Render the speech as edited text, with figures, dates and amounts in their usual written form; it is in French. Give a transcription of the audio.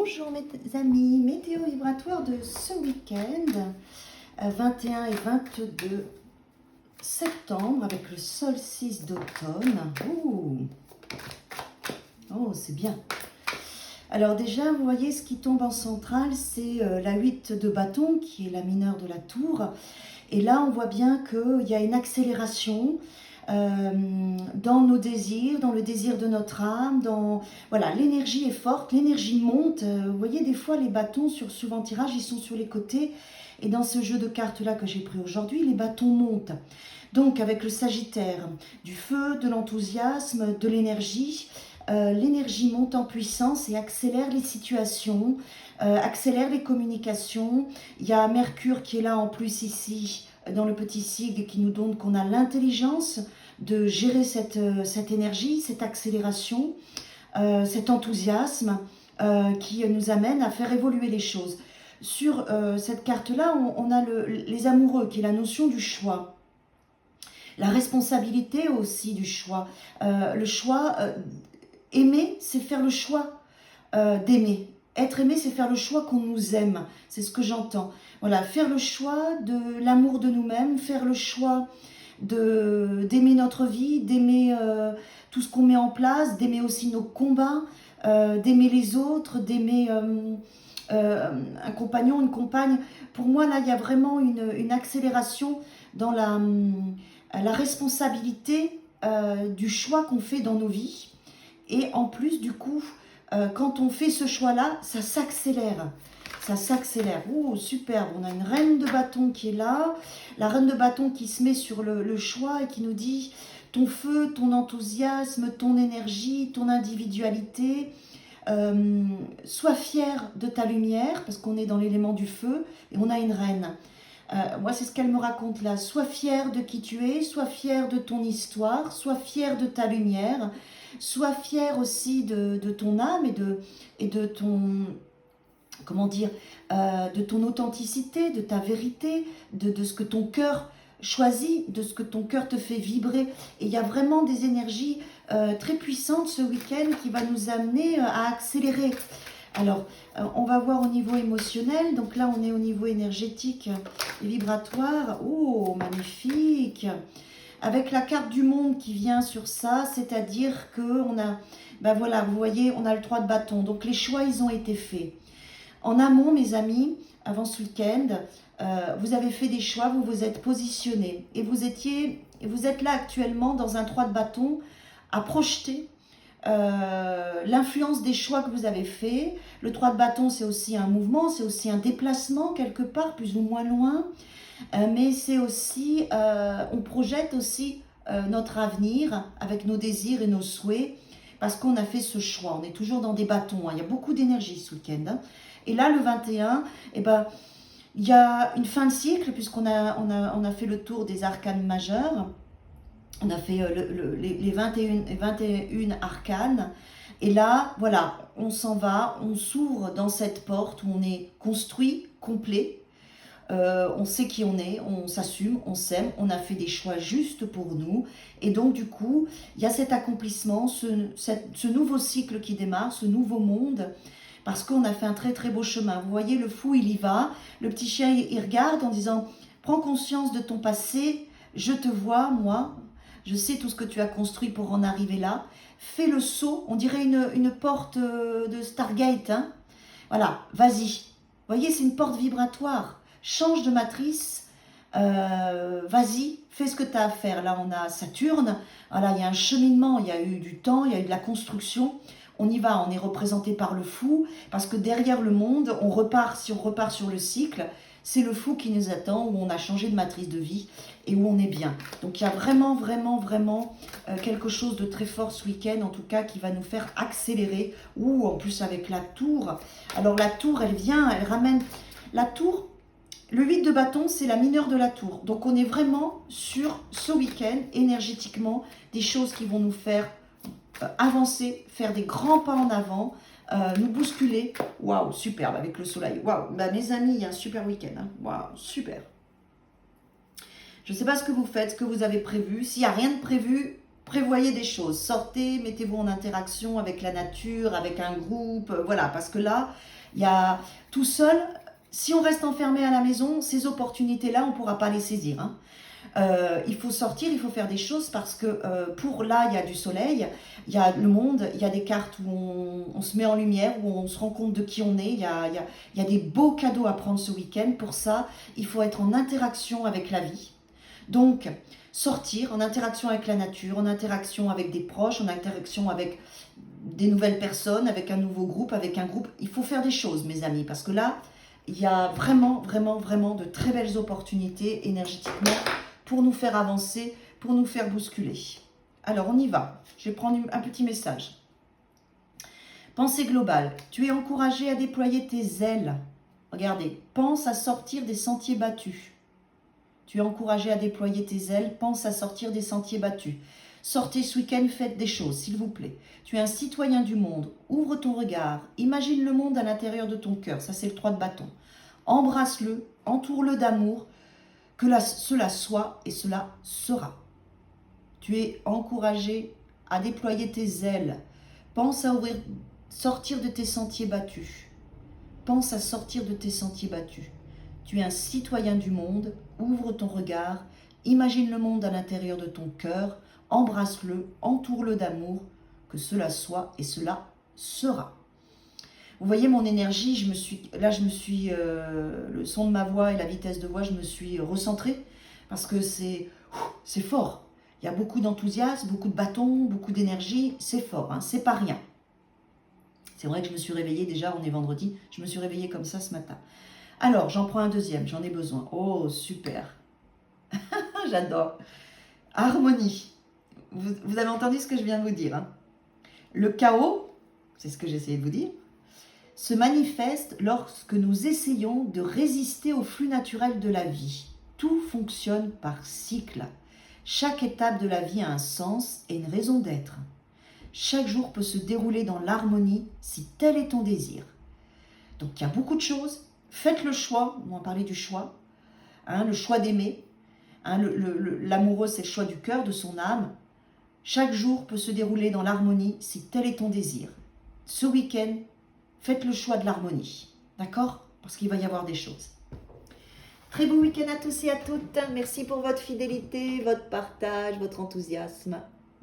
Bonjour mes amis, météo vibratoire de ce week-end, 21 et 22 septembre avec le solstice d'automne. Oh, c'est bien. Alors déjà, vous voyez, ce qui tombe en centrale, c'est la 8 de bâton, qui est la mineure de la tour. Et là, on voit bien qu'il y a une accélération dans nos désirs, dans le désir de notre âme. Voilà, l'énergie est forte, l'énergie monte. Vous voyez, des fois, les bâtons sur souvent tirage, ils sont sur les côtés. Et dans ce jeu de cartes-là que j'ai pris aujourd'hui, les bâtons montent. Donc, avec le Sagittaire, du feu, de l'enthousiasme, de l'énergie, l'énergie monte en puissance et accélère les situations, accélère les communications. Il y a Mercure qui est là en plus ici, dans le petit sigle, qui nous donne qu'on a l'intelligence de gérer cette énergie, cette accélération, cet enthousiasme qui nous amène à faire évoluer les choses. Sur cette carte-là, on a les amoureux, qui est la notion du choix. La responsabilité aussi du choix. Le choix, aimer, c'est faire le choix d'aimer. Être aimé, c'est faire le choix qu'on nous aime. C'est ce que j'entends. Voilà, faire le choix de l'amour de nous-mêmes, faire le choix d'aimer notre vie, d'aimer tout ce qu'on met en place, d'aimer aussi nos combats, d'aimer les autres, d'aimer un compagnon, une compagne. Pour moi, là, il y a vraiment une accélération dans la responsabilité du choix qu'on fait dans nos vies. Et en plus, du coup, quand on fait ce choix-là, ça s'accélère. Ça s'accélère. Oh, superbe. On a une reine de bâton qui est là. La reine de bâton qui se met sur le choix et qui nous dit ton feu, ton enthousiasme, ton énergie, ton individualité. Sois fier de ta lumière, parce qu'on est dans l'élément du feu, et on a une reine. Moi, c'est ce qu'elle me raconte là. Sois fier de qui tu es, sois fier de ton histoire, sois fier de ta lumière, sois fier aussi de ton âme et de ton, comment dire, de ton authenticité, de ta vérité, de ce que ton cœur choisit, de ce que ton cœur te fait vibrer. Et il y a vraiment des énergies très puissantes ce week-end qui va nous amener à accélérer. Alors, on va voir au niveau émotionnel. Donc là, on est au niveau énergétique et vibratoire. Oh, magnifique! Avec la carte du monde qui vient sur ça, c'est-à-dire qu'on a, ben voilà, vous voyez, on a le 3 de bâton. Donc les choix, ils ont été faits. En amont, mes amis, avant ce week-end, vous avez fait des choix, vous vous êtes positionnés. Et vous êtes là actuellement dans un 3 de bâton à projeter l'influence des choix que vous avez faits. Le 3 de bâton, c'est aussi un mouvement, c'est aussi un déplacement quelque part, plus ou moins loin. Mais c'est aussi, on projette aussi notre avenir avec nos désirs et nos souhaits, parce qu'on a fait ce choix. On est toujours dans des bâtons, hein. Il y a beaucoup d'énergie ce week-end, hein. Et là, le 21, eh ben, il y a une fin de cycle, puisqu'on a fait le tour des arcanes majeures. On a fait les 21 arcanes. Et là, voilà, on s'en va, on s'ouvre dans cette porte où on est construit, complet. On sait qui on est, on s'assume, on s'aime, on a fait des choix justes pour nous. Et donc, du coup, il y a cet accomplissement, ce nouveau cycle qui démarre, ce nouveau monde, parce qu'on a fait un très très beau chemin. Vous voyez, le fou, il y va. Le petit chien, il regarde en disant « Prends conscience de ton passé, je te vois, moi. Je sais tout ce que tu as construit pour en arriver là. Fais le saut, on dirait une porte de Stargate, hein. Voilà, vas-y. Vous voyez, c'est une porte vibratoire. Change de matrice, vas-y, fais ce que tu as à faire. Là, on a Saturne, voilà, il y a un cheminement, il y a eu du temps, il y a eu de la construction. On y va, on est représenté par le fou, parce que derrière le monde, si on repart sur le cycle, c'est le fou qui nous attend, où on a changé de matrice de vie et où on est bien. Donc il y a vraiment, vraiment, vraiment quelque chose de très fort ce week-end, en tout cas, qui va nous faire accélérer. Ou en plus avec la tour. Alors la tour, elle vient, elle ramène... La tour, le 8 de bâton, c'est la mineure de la tour. Donc on est vraiment sur ce week-end, énergétiquement, des choses qui vont nous faire avancer, faire des grands pas en avant, nous bousculer. Waouh, superbe avec le soleil. Waouh, bah, mes amis, il y a un super week-end, hein. Waouh, super. Je ne sais pas ce que vous faites, ce que vous avez prévu. S'il n'y a rien de prévu, prévoyez des choses. Sortez, mettez-vous en interaction avec la nature, avec un groupe, voilà. Parce que là, il y a tout seul, si on reste enfermé à la maison, ces opportunités-là, on ne pourra pas les saisir, hein. Il faut sortir, il faut faire des choses parce que pour là, il y a du soleil, il y a le monde, il y a des cartes où on se met en lumière, où on se rend compte de qui on est, il y a des beaux cadeaux à prendre ce week-end. Pour ça, il faut être en interaction avec la vie. Donc, sortir en interaction avec la nature, en interaction avec des proches, en interaction avec des nouvelles personnes, avec un nouveau groupe, avec un groupe. Il faut faire des choses, mes amis, parce que là, il y a vraiment, vraiment, vraiment de très belles opportunités énergétiquement pour nous faire avancer, pour nous faire bousculer. Alors, on y va. Je vais prendre un petit message. Pensée globale. Tu es encouragé à déployer tes ailes. Regardez, pense à sortir des sentiers battus. Tu es encouragé à déployer tes ailes, pense à sortir des sentiers battus. Sortez ce week-end, faites des choses, s'il vous plaît. Tu es un citoyen du monde, ouvre ton regard, imagine le monde à l'intérieur de ton cœur, ça c'est le 3 de bâton. Embrasse-le, entoure-le d'amour, que cela soit et cela sera. Tu es encouragé à déployer tes ailes, pense à sortir de tes sentiers battus. Pense à sortir de tes sentiers battus. Tu es un citoyen du monde, ouvre ton regard, imagine le monde à l'intérieur de ton cœur, embrasse-le, entoure-le d'amour, que cela soit et cela sera. Vous voyez mon énergie, je me suis, le son de ma voix et la vitesse de voix, je me suis recentrée parce que c'est fort. Il y a beaucoup d'enthousiasme, beaucoup de bâtons, beaucoup d'énergie, c'est fort, hein, c'est pas rien. C'est vrai que je me suis réveillée, déjà on est vendredi, je me suis réveillée comme ça ce matin. Alors, j'en prends un deuxième, j'en ai besoin. Oh, super. J'adore. Harmonie. Vous avez entendu ce que je viens de vous dire, hein? Le chaos, c'est ce que j'essayais de vous dire, se manifeste lorsque nous essayons de résister au flux naturel de la vie. Tout fonctionne par cycle. Chaque étape de la vie a un sens et une raison d'être. Chaque jour peut se dérouler dans l'harmonie si tel est ton désir. Donc il y a beaucoup de choses. Faites le choix, on va parler du choix, hein, le choix d'aimer. Hein, l'amoureux, c'est le choix du cœur, de son âme. Chaque jour peut se dérouler dans l'harmonie si tel est ton désir. Ce week-end, faites le choix de l'harmonie, d'accord? Parce qu'il va y avoir des choses. Très beau week-end à tous et à toutes. Merci pour votre fidélité, votre partage, votre enthousiasme.